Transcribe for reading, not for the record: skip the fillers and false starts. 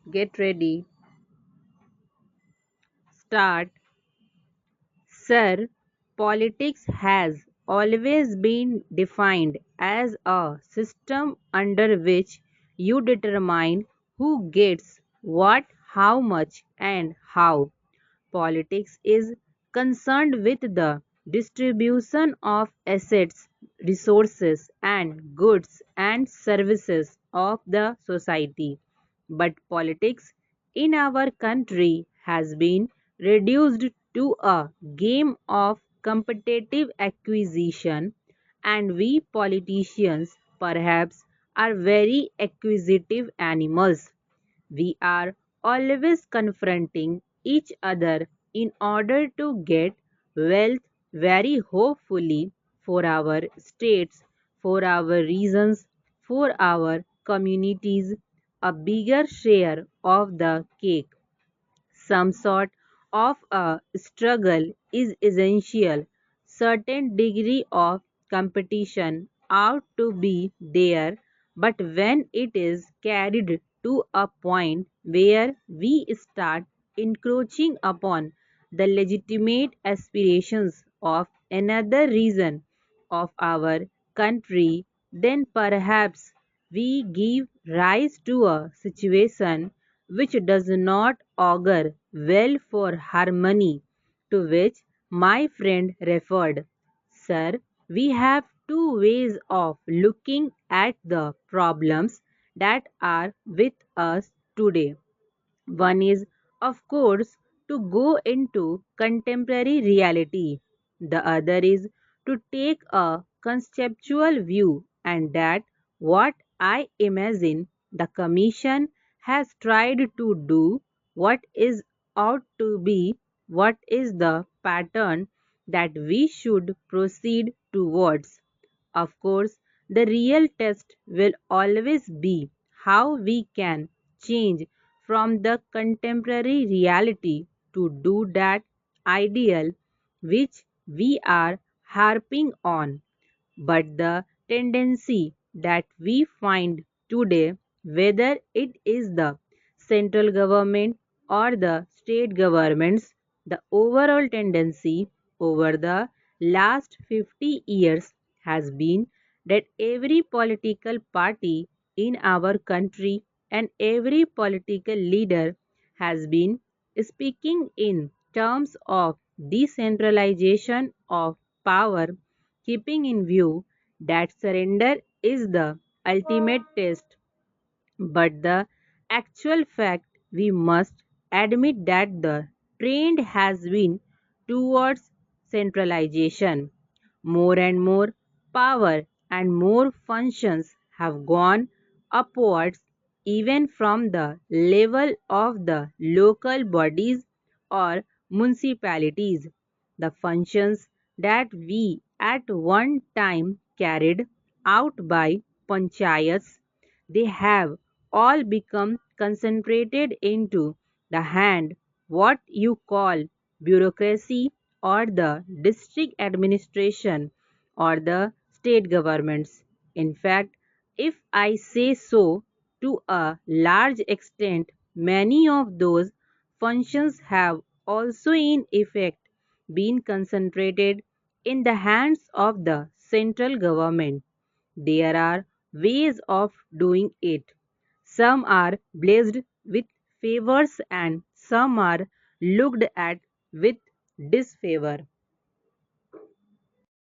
Get ready. Start. Sir, politics has always been defined as a system under which you determine who gets what, how much, and how. Politics is concerned with the distribution of assets, resources, and goods and services of the society. But politics in our country has been reduced to a game of competitive acquisition, and we politicians perhaps are very acquisitive animals. We are always confronting each other in order to get wealth, very hopefully for our states, for our regions, for our communities, a bigger share of the cake. Some sort of a struggle is essential. Certain degree of competition ought to be there, but when it is carried to a point where we start encroaching upon the legitimate aspirations of another region of our country, then perhaps we give rise to a situation which does not augur well for harmony, to which my friend referred. Sir, we have two ways of looking at the problems that are with us today. One is, of course, to go into contemporary reality. The other is to take a conceptual view, and that what I imagine the Commission has tried to do, what is ought to be, what is the pattern that we should proceed towards. Of course, the real test will always be how we can change from the contemporary reality to do that ideal which we are harping on. But the tendency that we find today, whether it is the central government or the state governments, the overall tendency over the last 50 years has been that every political party in our country and every political leader has been speaking in terms of decentralization of power, keeping in view that surrender is the ultimate test. But the actual fact, we must admit that the trend has been towards centralization. More and more power and more functions have gone upwards, even from the level of the local bodies or municipalities. The functions that we at one time carried out by panchayats, they have all become concentrated into the hand, what you call bureaucracy or the district administration or the state governments. In fact, if I say so, to a large extent, many of those functions have also in effect been concentrated in the hands of the central government. There are ways of doing it. Some are blessed with favors and some are looked at with disfavor.